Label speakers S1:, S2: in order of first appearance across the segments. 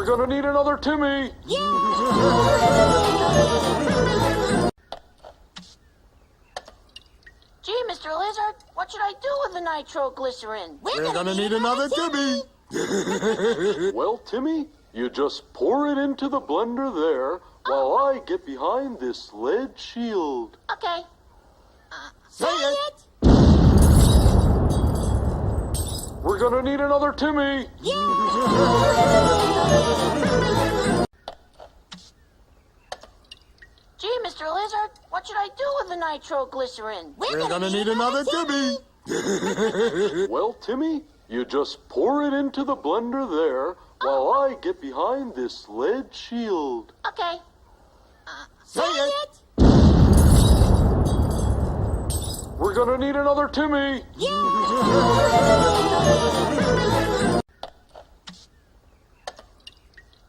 S1: gonna need another Timmy!
S2: Gee, Mr. Lizard, what should I do with the nitroglycerin?
S3: We're gonna need another Timmy!
S1: Well, Timmy, you just pour it into the blender there while I get behind this lead shield.
S2: Okay.
S3: Say it!
S1: We're gonna need another Timmy!
S2: Gee, Mr. Lizard, what should I do with the nitroglycerin?
S3: We're gonna need another Timmy!
S1: Well, Timmy, you just pour it into the blender there while I get behind this lead shield.
S2: Okay.
S3: Say it!
S1: We're gonna need another Timmy!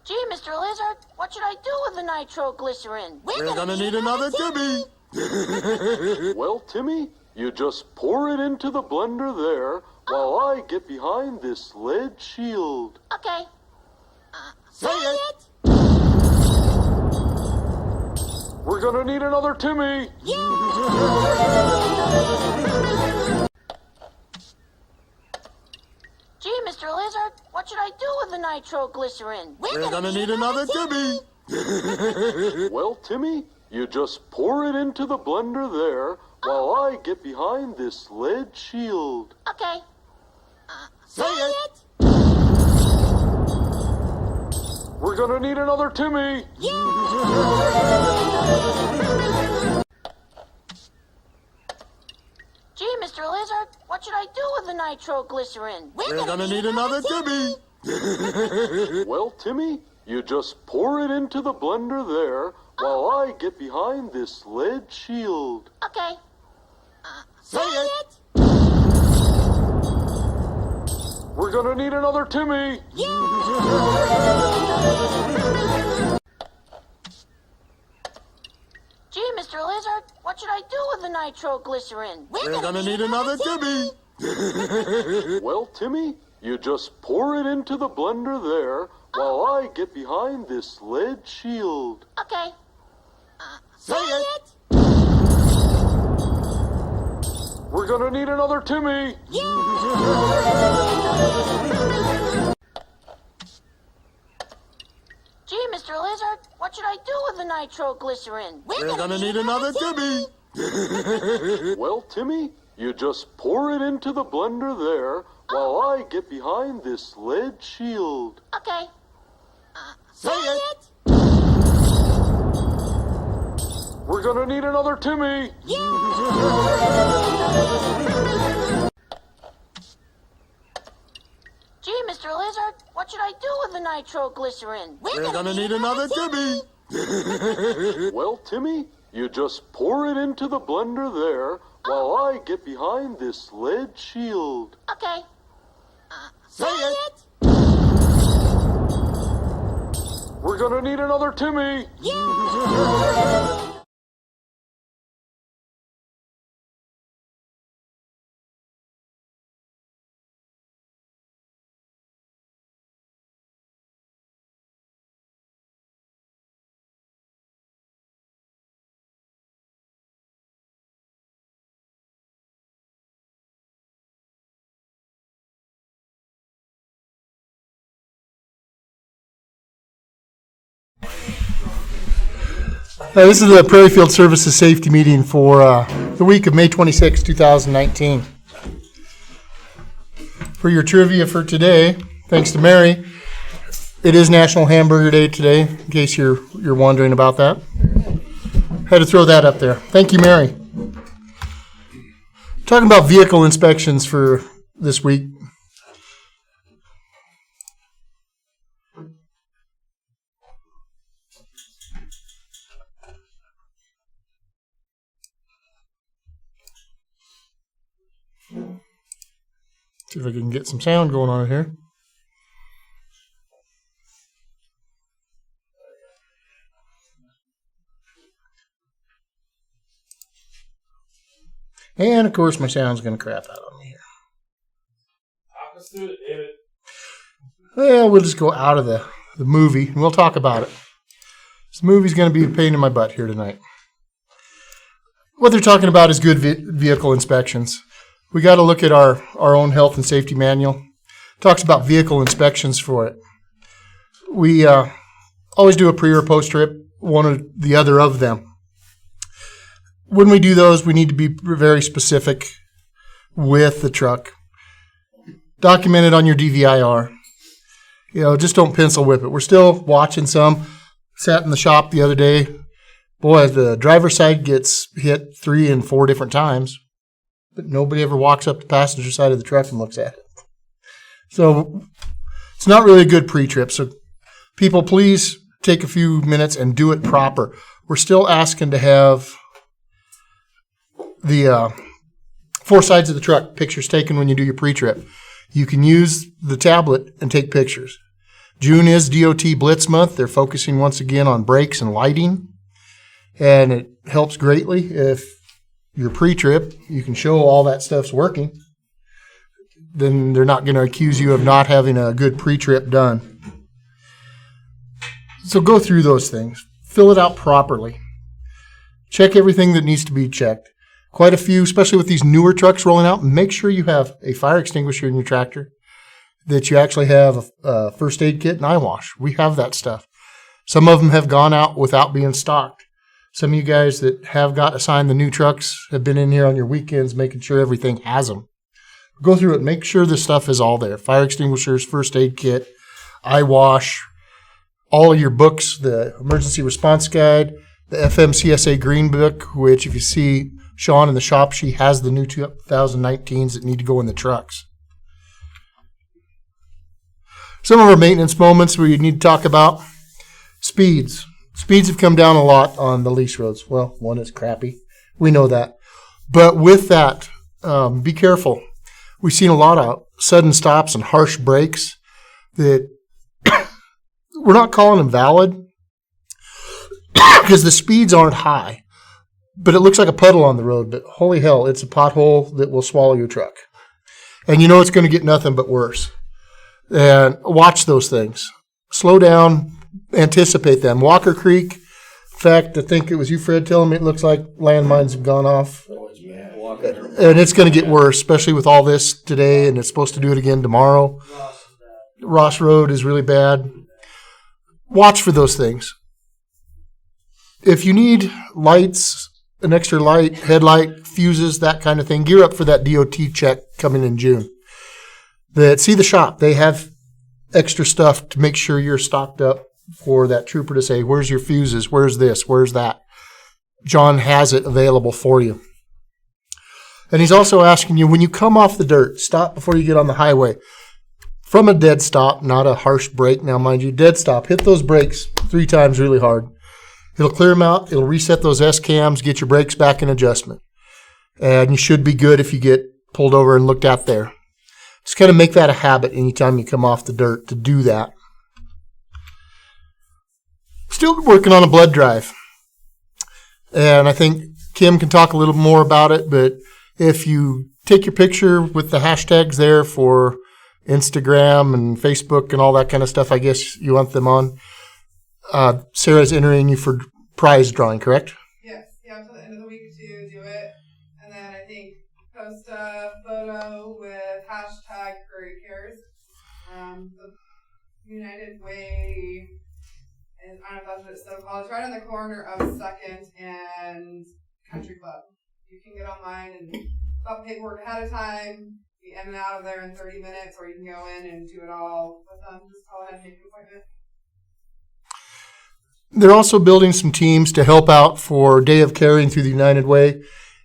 S2: Gee, Mr. Lizard, what should I do with the nitroglycerin?
S3: We're gonna need another Timmy!
S1: Well, Timmy, you just pour it into the blender there while I get behind this lead shield.
S2: Okay.
S3: Say it!
S1: We're gonna need another Timmy!
S2: Gee, Mr. Lizard, what should I do with the nitroglycerin?
S3: We're gonna need another Timmy!
S1: Well, Timmy, you just pour it into the blender there while I get behind this lead shield.
S2: Okay.
S3: Say it!
S1: We're gonna need another Timmy!
S2: Gee, Mr. Lizard, what should I do with the nitroglycerin?
S3: We're gonna need another Timmy!
S1: Well, Timmy, you just pour it into the blender there while I get behind this lead shield.
S2: Okay.
S3: Say it!
S1: We're gonna need another Timmy!
S2: Gee, Mr. Lizard, what should I do with the nitroglycerin?
S3: We're gonna need another Timmy!
S1: Well, Timmy, you just pour it into the blender there while I get behind this lead shield.
S2: Okay.
S3: Say it!
S1: We're gonna need another Timmy!
S2: Gee, Mr. Lizard, what should I do with the nitroglycerin?
S3: We're gonna need another Timmy!
S1: Well, Timmy, you just pour it into the blender there while I get behind this lead shield.
S2: Okay.
S3: Say it!
S1: We're gonna need another Timmy!
S2: Gee, Mr. Lizard, what should I do with the nitroglycerin?
S3: We're gonna need another Timmy!
S1: Well, Timmy, you just pour it into the blender there while I get behind this lead shield.
S2: Okay.
S3: Say it!
S1: We're gonna need another Timmy!
S4: This is the Prairie Field Services Safety Meeting for the week of May 26, 2019. For your trivia for today, thanks to Mary, it is National Hamburger Day today, in case you're wondering about that. Had to throw that up there. Thank you, Mary. Talking about vehicle inspections for this week. See if I can get some sound going on here. And of course my sound's going to crap out on me here.
S5: Talk us through it, David.
S4: Well, we'll just go out of the the movie, and we'll talk about it. This movie's going to be a pain in my butt here tonight. What they're talking about is good vehicle inspections. We got to look at our own health and safety manual. It talks about vehicle inspections for it. We always do a pre or post trip, one or the other of them. When we do those, we need to be very specific with the truck. Document it on your DVIR. Just don't pencil whip it. We're still watching some. Sat in the shop the other day. Boy, the driver's side gets hit 3 and 4 different times, but nobody ever walks up the passenger side of the truck and looks at it. So it's not really a good pre-trip. So people, please take a few minutes and do it proper. We're still asking to have the 4 sides of the truck pictures taken when you do your pre-trip. You can use the tablet and take pictures. June is DOT Blitz Month. They're focusing once again on brakes and lighting. And it helps greatly if your pre-trip, you can show all that stuff's working. Then they're not going to accuse you of not having a good pre-trip done. So go through those things. Fill it out properly. Check everything that needs to be checked. Quite a few, especially with these newer trucks rolling out, make sure you have a fire extinguisher in your tractor, that you actually have a first aid kit and eye wash. We have that stuff. Some of them have gone out without being stocked. Some of you guys that have got assigned the new trucks have been in here on your weekends making sure everything has them. Go through it. Make sure the stuff is all there. Fire extinguishers, first aid kit, eye wash, all of your books, the emergency response guide, the FMCSA green book, which if you see Sean in the shop, she has the new 2019s that need to go in the trucks. Some of our maintenance moments we need to talk about. Speeds. Speeds have come down a lot on the lease roads. Well, one is crappy. We know that. But with that, be careful. We've seen a lot of sudden stops and harsh brakes that we're not calling them valid because the speeds aren't high. But it looks like a puddle on the road. But holy hell, it's a pothole that will swallow your truck. And you know it's going to get nothing but worse. And watch those things. Slow down. Anticipate them. Walker Creek. In fact, I think it was you, Fred, telling me it looks like landmines have gone off. And it's going to get worse, especially with all this today, and it's supposed to do it again tomorrow. Ross Road is really bad. Watch for those things. If you need lights, an extra light, headlight, fuses, that kind of thing, gear up for that DOT check coming in June. See the shop. They have extra stuff to make sure you're stocked up for that trooper to say, where's your fuses? Where's this? Where's that? John has it available for you. And he's also asking you, when you come off the dirt, stop before you get on the highway. From a dead stop, not a harsh brake. Now, mind you, dead stop. Hit those brakes 3 times really hard. It'll clear them out. It'll reset those S-cams, get your brakes back in adjustment. And you should be good if you get pulled over and looked at there. Just kind of make that a habit anytime you come off the dirt to do that. Still working on a blood drive. And I think Kim can talk a little more about it, but if you take your picture with the hashtags there for Instagram and Facebook and all that kind of stuff, I guess you want them on. Sarah's entering you for prize drawing, correct?
S5: Yes. Yeah, until the end of the week to do it. And then I think post a photo with hashtag Curry Cares. The United Way, and I don't know if that's what it's so called. It's right on the corner of 2nd and Country Club. You can get online and fill out paperwork ahead of time, be in and out of there in 30 minutes, or you can go in and do it all with them. Just call ahead and make an appointment.
S4: They're also building some teams to help out for Day of Caring through the United Way.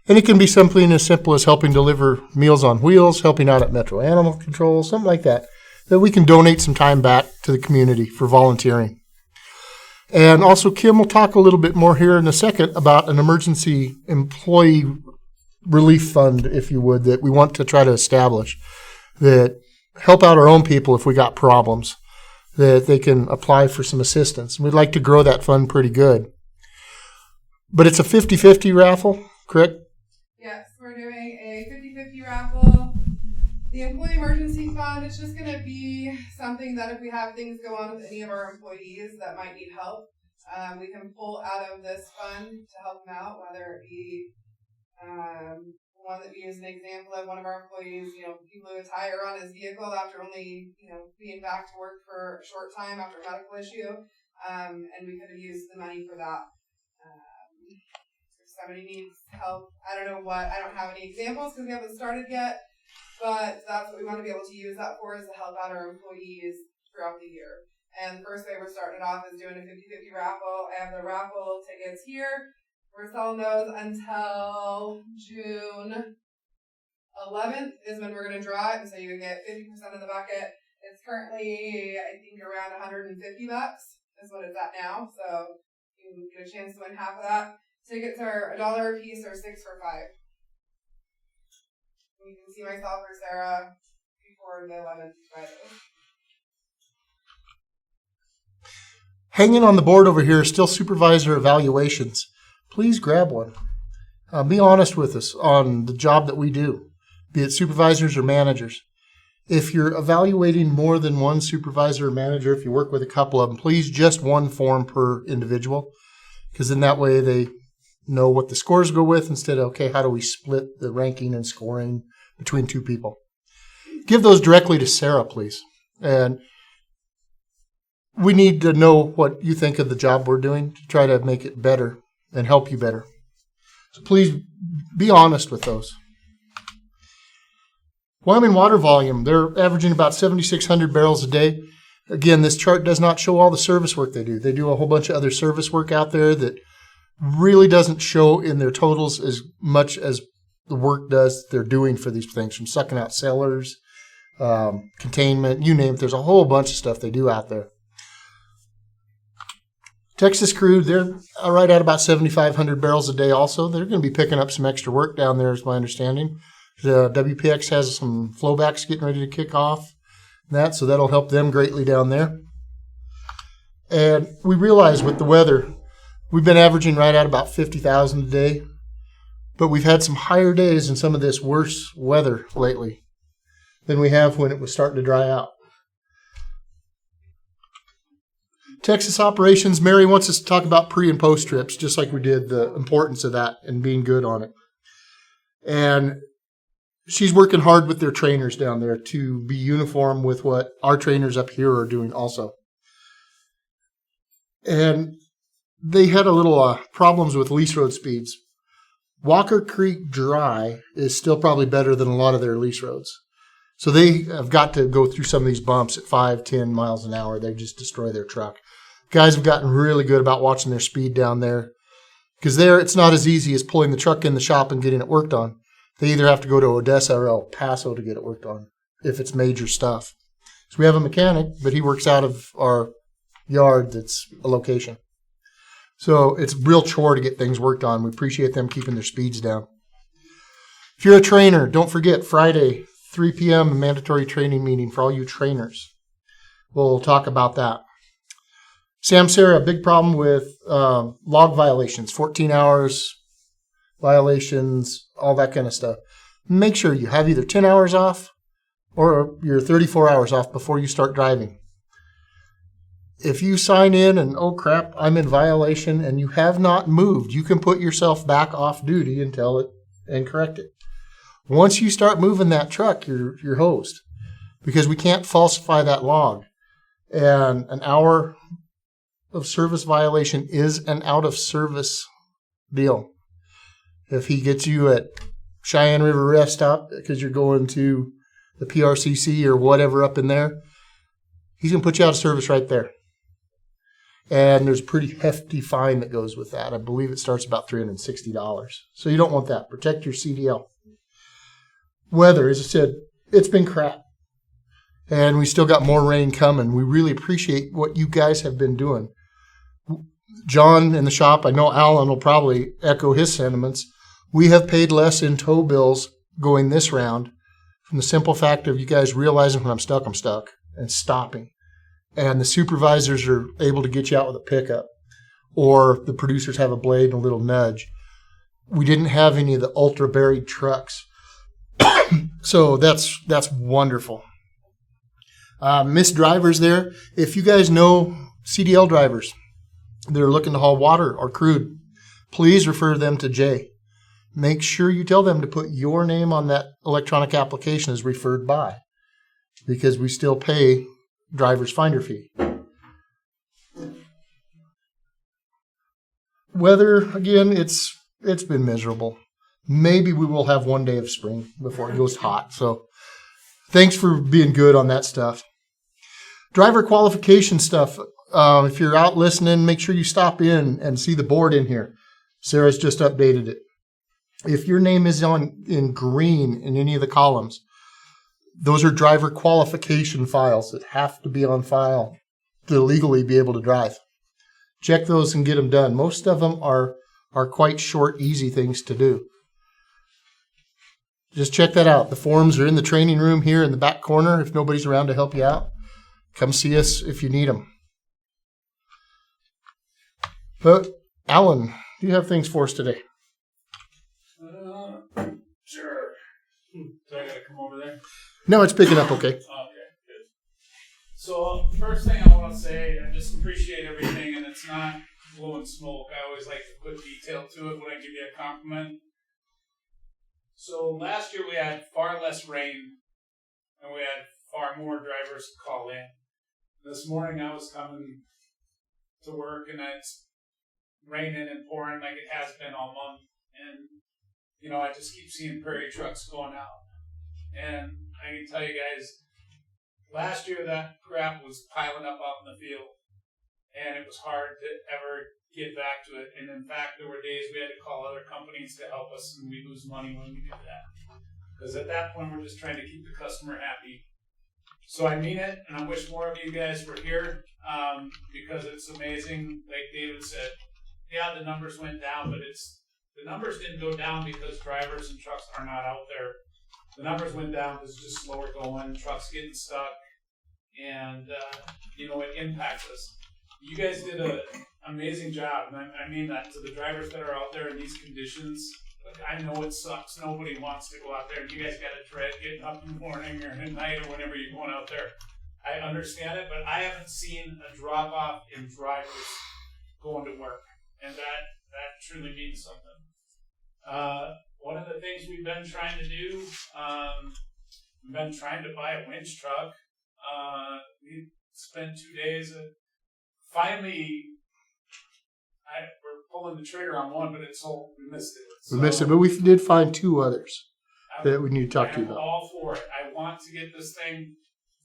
S4: And it can be something as simple as helping deliver Meals on Wheels, helping out at Metro Animal Control, something like that, that we can donate some time back to the community for volunteering. And also, Kim will talk a little bit more here in a second about an emergency employee relief fund, if you would, that we want to try to establish that help out our own people if we got problems, that they can apply for some assistance. We'd like to grow that fund pretty good. But it's a 50-50 raffle, correct?
S5: Yes, we're doing a 50-50 raffle. The employee emergency fund, it's just going to be something that if we have things go on with any of our employees that might need help, we can pull out of this fund to help them out, whether it be one that we use an example of one of our employees, he blew a tire on his vehicle after only, being back to work for a short time after a medical issue, and we could have used the money for that. If somebody needs help, I don't have any examples because we haven't started yet, but that's what we want to be able to use that for, is to help out our employees throughout the year. And the first way we're starting it off is doing a 50-50 raffle. I have the raffle tickets here. We're selling those until June 11th is when we're going to draw it, and so you get 50% of the bucket. It's currently, I think, around $150 is what it's at now, so you get a chance to win half of that. Tickets are $1 a piece or 6 for $5. You can see myself or Sarah before the 11th Friday.
S4: Hanging on the board over here is still supervisor evaluations. Please grab one. Be honest with us on the job that we do, be it supervisors or managers. If you're evaluating more than one supervisor or manager, if you work with a couple of them, please just one form per individual, because in that way they know what the scores go with instead of, okay, how do we split the ranking and scoring between two people. Give those directly to Sarah, please. And we need to know what you think of the job we're doing to try to make it better and help you better. So please be honest with those. Wyoming water volume, they're averaging about 7,600 barrels a day. Again, this chart does not show all the service work they do. They do a whole bunch of other service work out there that really doesn't show in their totals as much as the work does they're doing for these things, from sucking out cellars, containment, you name it. There's a whole bunch of stuff they do out there. Texas crude, they're right at about 7,500 barrels a day also. They're going to be picking up some extra work down there, is my understanding. The WPX has some flowbacks getting ready to kick off, so that'll help them greatly down there. And we realize with the weather, we've been averaging right at about 50,000 a day, but we've had some higher days in some of this worse weather lately than we have when it was starting to dry out. Texas operations, Mary wants us to talk about pre- and post trips, just like we did the importance of that and being good on it. And she's working hard with their trainers down there to be uniform with what our trainers up here are doing also. And they had a little problems with lease road speeds. Walker Creek Dry is still probably better than a lot of their lease roads. So they have got to go through some of these bumps at 5, 10 miles an hour. They just destroy their truck. Guys have gotten really good about watching their speed down there, because there it's not as easy as pulling the truck in the shop and getting it worked on. They either have to go to Odessa or El Paso to get it worked on if it's major stuff. So we have a mechanic, but he works out of our yard that's a location. So it's a real chore to get things worked on. We appreciate them keeping their speeds down. If you're a trainer, don't forget Friday, 3 p.m., a mandatory training meeting for all you trainers. We'll talk about that. Sam, Sarah, a big problem with log violations, 14 hours violations, all that kind of stuff. Make sure you have either 10 hours off or you're 34 hours off before you start driving. If you sign in and, oh crap, I'm in violation, and you have not moved, you can put yourself back off duty until it and correct it. Once you start moving that truck, you're hosed, because we can't falsify that log. And an hour of service violation is an out of service deal. If he gets you at Cheyenne River Rest Stop because you're going to the PRCC or whatever up in there, he's going to put you out of service right there. And there's a pretty hefty fine that goes with that. I believe it starts about $360. So you don't want that. Protect your CDL. Weather, as I said, it's been crap. And we still got more rain coming. We really appreciate what you guys have been doing. John in the shop, I know Alan will probably echo his sentiments. We have paid less in tow bills going this round from the simple fact of you guys realizing when I'm stuck, and stopping. And the supervisors are able to get you out with a pickup, or the producers have a blade and a little nudge. We didn't have any of the ultra buried trucks So that's wonderful. Missed drivers there. If you guys know CDL drivers that are looking to haul water or crude, please refer them to Jay. Make sure you tell them to put your name on that electronic application as referred by, because we still pay driver's finder fee. Weather, again, it's been miserable. Maybe we will have one day of spring before it goes hot. So thanks for being good on that stuff. Driver qualification stuff. If you're out listening, make sure you stop in and see the board in here. Sarah's just updated it. If your name is in green in any of the columns, those are driver qualification files that have to be on file to legally be able to drive. Check those and get them done. Most of them are quite short, easy things to do. Just check that out. The forms are in the training room here in the back corner. If nobody's around to help you out, come see us if you need them. But, Alan, do you have things for us today?
S6: Sure. Do I gotta come over there?
S4: No, it's picking up okay.
S6: Okay, good. So, first thing I want to say, I just appreciate everything, and it's not blowing smoke. I always like to put detail to it when I give you a compliment. So, last year we had far less rain, and we had far more drivers call in. This morning I was coming to work, and it's raining and pouring like it has been all month, and I just keep seeing prairie trucks going out. And I can tell you guys, last year that crap was piling up out in the field, and it was hard to ever get back to it. And in fact, there were days we had to call other companies to help us, and we lose money when we do that. Because at that point, we're just trying to keep the customer happy. So I mean it, and I wish more of you guys were here, because it's amazing. Like David said, yeah, the numbers went down, but the numbers didn't go down because drivers and trucks are not out there. The numbers went down because it's just slower going, trucks getting stuck, and it impacts us. You guys did an amazing job, and I mean that to the drivers that are out there in these conditions. Like, I know it sucks. Nobody wants to go out there, and you guys got to dread getting up in the morning or at night or whenever you're going out there. I understand it, but I haven't seen a drop off in drivers going to work, and that truly means something. One of the things we've been trying to do, we've been trying to buy a winch truck. We spent 2 days. Finally, we're pulling the trigger on one, but it's sold. We missed it. So,
S4: we missed it, but we did find 2 others that we need to talk to you
S6: I'm
S4: about.
S6: all for it. I want to get this thing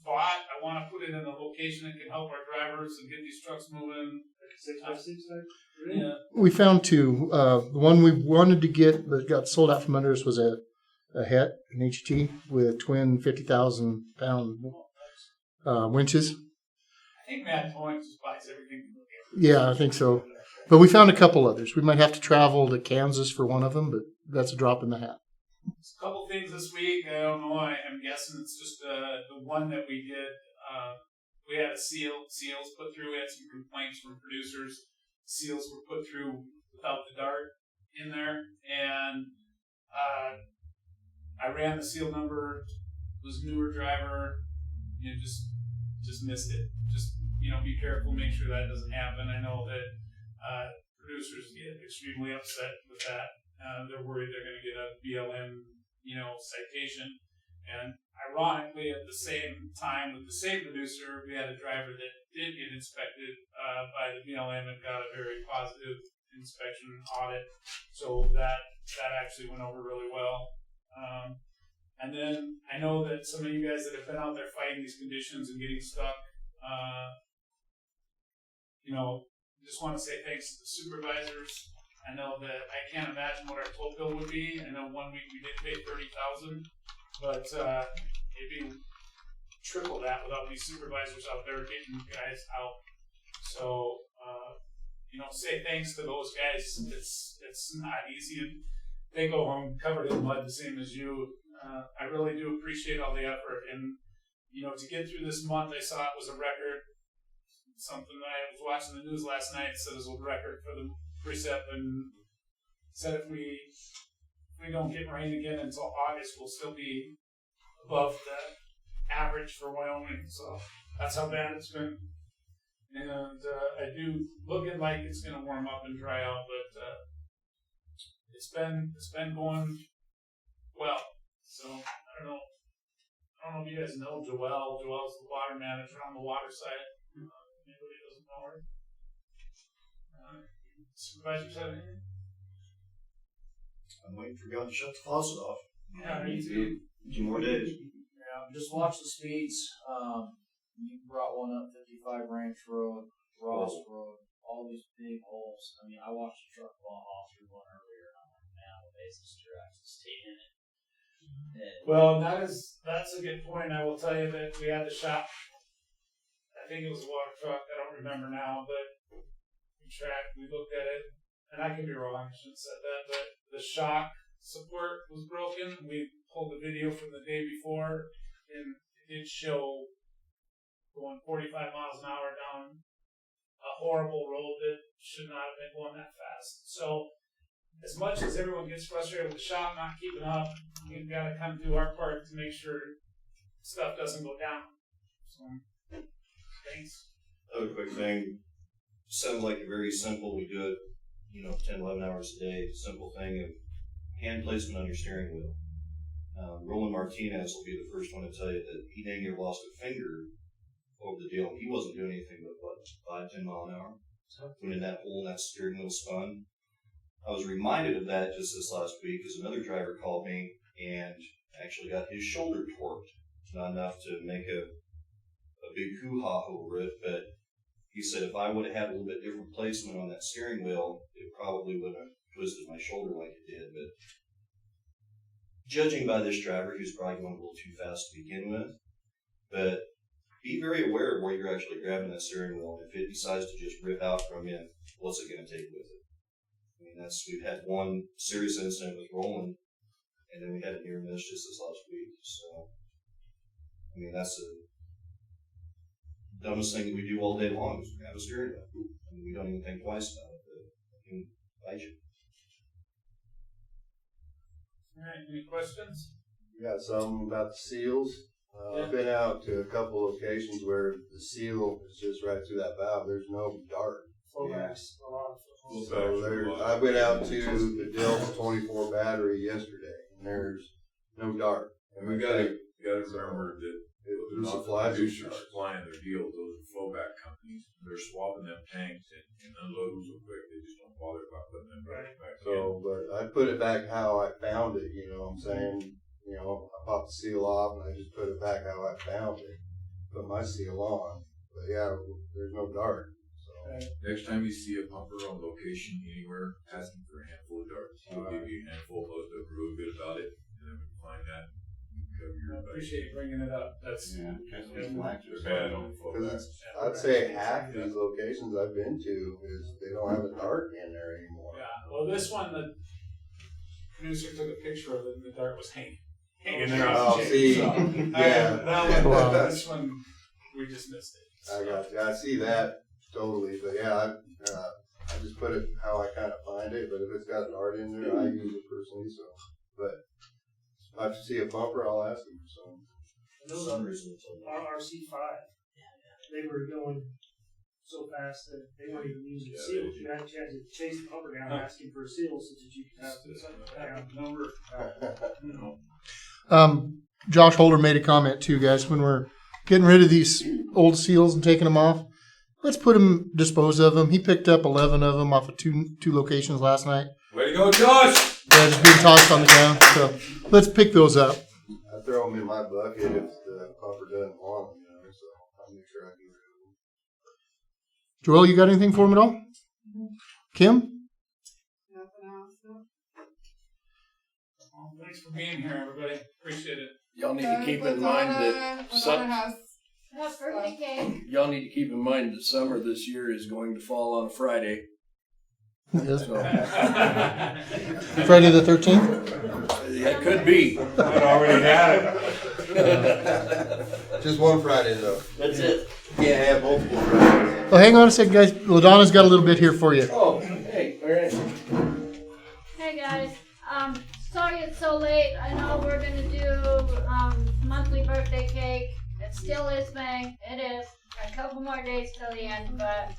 S6: bought. I want to put it in a location that can help our drivers and get these trucks moving. 6x6, yeah.
S4: We found 2. The one we wanted to get that got sold out from under us was a Het, an HT, with twin 50,000-pound winches.
S6: I think Matt Point just buys everything.
S4: Yeah, I think so. But we found a couple others. We might have to travel to Kansas for one of them, but that's a drop in the hat.
S6: A couple things this week. I don't know. I'm guessing it's just the one that we did. We had a seals put through. We had some complaints from producers. Seals were put through without the dart in there, and I ran the seal number. Was newer driver, just missed it. Just be careful. Make sure that doesn't happen. I know that producers get extremely upset with that. They're worried they're going to get a BLM, citation. And ironically, at the same time with the same producer, we had a driver that did get inspected by the BLM and got a very positive inspection audit. So that actually went over really well. And then I know that some of you guys that have been out there fighting these conditions and getting stuck, just want to say thanks to the supervisors. I know that I can't imagine what our total bill would be. I know 1 week we did pay $30,000, but it'd be triple that without these supervisors out there getting guys out. So say thanks to those guys. It's not easy. They go home covered in mud, the same as you. I really do appreciate all the effort, and to get through this month, I saw it was a record. Something I was watching the news last night said it was a record for the precept, and said if we don't get rain again until August, we'll still be above the average for Wyoming. So that's how bad it's been. And I do looking like it's going to warm up and dry out, but it's been going well. So I don't know if you guys know Joelle. Joelle's the water manager on the water side. Anybody doesn't know her? Supervisors have anything?
S7: I'm waiting for God to shut the faucet off.
S6: Yeah, me too.
S7: 2 more days.
S8: Yeah, just watch the speeds. You brought one up 55 Ranch Road, Ross Road, all these big holes. I mean, I watched a truck fall off through one earlier, and I'm like, man, what makes this truck stay in it?
S6: Well, that's a good point. I will tell you that we had the shop. I think it was a water truck. I don't remember now, but we looked at it, and I could be wrong. I shouldn't have said that, but the shock support was broken. We pulled the video from the day before, and it did show going 45 miles an hour down a horrible road that should not have been going that fast. So, as much as everyone gets frustrated with the shop not keeping up, we've got to kind of do our part to make sure stuff doesn't go down. So, thanks.
S7: Another quick thing. Sounds like a very simple, we do it, 10, 11 hours a day, simple thing of hand placement on your steering wheel. Roland Martinez will be the first one to tell you that he dang near lost a finger over the deal. He wasn't doing anything but 5, 10 mile an hour. When in that hole, that steering wheel spun. I was reminded of that just this last week because another driver called me and actually got his shoulder torqued. Not enough to make a big hoo-ha over it, but he said if I would have had a little bit different placement on that steering wheel, it probably would have twisted my shoulder like it did. But judging by this driver, he was probably going a little too fast to begin with. But be very aware of where you're actually grabbing that steering wheel. If it decides to just rip out from you, what's it going to take with it? I mean, we've had one serious incident with Roland, and then we had a near miss just this last week. So, I mean, that's the dumbest thing that we do all day long is grab a steering wheel. I mean, we don't even think twice about it, but it can bite you.
S6: All right, any questions?
S9: We got some about the seals. I've been out to a couple locations where the seal is just right through that valve. There's no dart.
S6: Yes.
S9: So I went out to the Delta 24 battery yesterday, and there's no dart.
S10: And we gotta remember that
S9: It was
S10: not
S9: a fly
S10: the producers supplying their deal. Those are flowback companies. They're swapping them tanks and unload them so quick they just don't bother about putting them back in.
S9: So, but I put it back how I found it. You know what I'm saying? I popped the seal off and I just put it back how I found it. Put my seal on. But yeah, there's no dart. So.
S10: Next time you see a pumper on location anywhere, ask him for a handful of darts. He'll give you a handful. Most of them are real good about it. And then we can find that.
S6: I appreciate you bringing it up. That's
S10: bad on flowback.
S9: I'd say half these locations I've been to is they don't have a dart in there anymore.
S6: Yeah. Well, this one, the producer took a picture of it, and the dart was hanging there.
S9: Oh, see, yeah.
S6: This one, we just missed it.
S9: I got you. I see that totally, but yeah, I just put it how I kind of find it. But if it's got a dart in there, I use it personally. So, but if I see a bumper, I'll ask him for some.
S11: Those are RC5. They were going so fast that they weren't even using seals. You had to chase the bumper down and ask him for a seal so that you could have the number.
S4: Josh Holder made a comment too, guys. When we're getting rid of these old seals and taking them off, let's dispose of them. He picked up 11 of them off of two locations last night.
S10: Way to go, Josh!
S4: Yeah, just being tossed on the ground. So let's pick those up.
S9: I throw them in my bucket if the pumper doesn't want them, so I'll make sure I get rid of them.
S4: Joel, you got anything for him at all? Kim?
S5: Nothing else. No.
S6: Well, thanks for being here, everybody. Appreciate it.
S12: Y'all need to keep in mind that y'all need to keep in mind that summer this year is going to fall on a Friday.
S4: Yes.
S12: So,
S4: Friday the 13th?
S12: It could be.
S6: I already had it.
S9: Just one Friday though.
S12: That's it.
S9: You can't have multiple Fridays.
S4: Well, hang on a second, guys. LaDonna's got a little bit here for you.
S12: Oh, hey, all right.
S3: Hey guys, sorry it's so late. I know we're gonna do monthly
S13: It still is May. It is. A couple more days till the end, but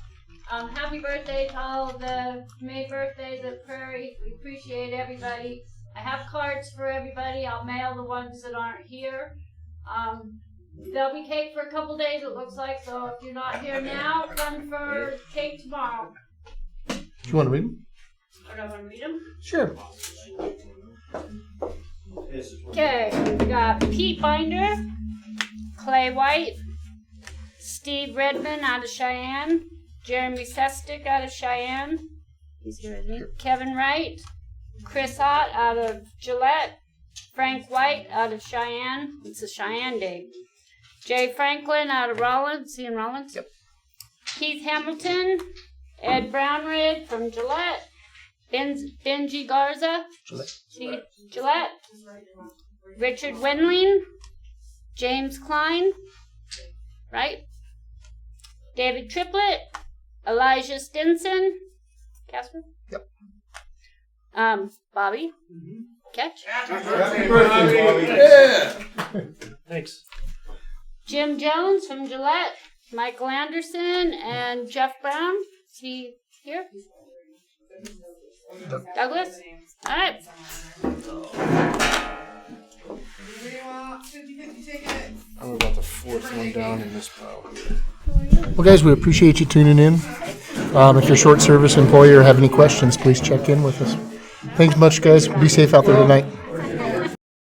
S13: happy birthday to all the May birthdays at Prairie. We appreciate everybody. I have cards for everybody. I'll mail the ones that aren't here. There'll be cake for a couple days, it looks like, so if you're not here now, come for cake tomorrow.
S4: Do you want to read them?
S13: Or do I want to read them?
S4: Sure.
S13: Okay, we got Pete Binder, Clay White, Steve Redmond out of Cheyenne, Jeremy Sestick out of Cheyenne, he's here, isn't he? Kevin Wright, Chris Ott out of Gillette, Frank White out of Cheyenne, it's a Cheyenne day, Jay Franklin out of Rollins, see in Rollins? Yep. Keith Hamilton, Ed Brownridge from Gillette, Benji Garza, Gillette, Richard Wendling, James Klein, right? David Triplett, Elijah Stinson, Casper?
S4: Yep.
S13: Bobby, Catch?
S3: Happy birthday, Bobby. Yeah.
S11: Thanks.
S13: Jim Jones from Gillette, Michael Anderson, and Jeff Brown. Is he here? Douglas? All right.
S12: I'm about the fourth one down in this pile here.
S4: Well, guys, we appreciate you tuning in. If you're a short service employee or have any questions, please check in with us. Thanks much, guys. Be safe out there tonight.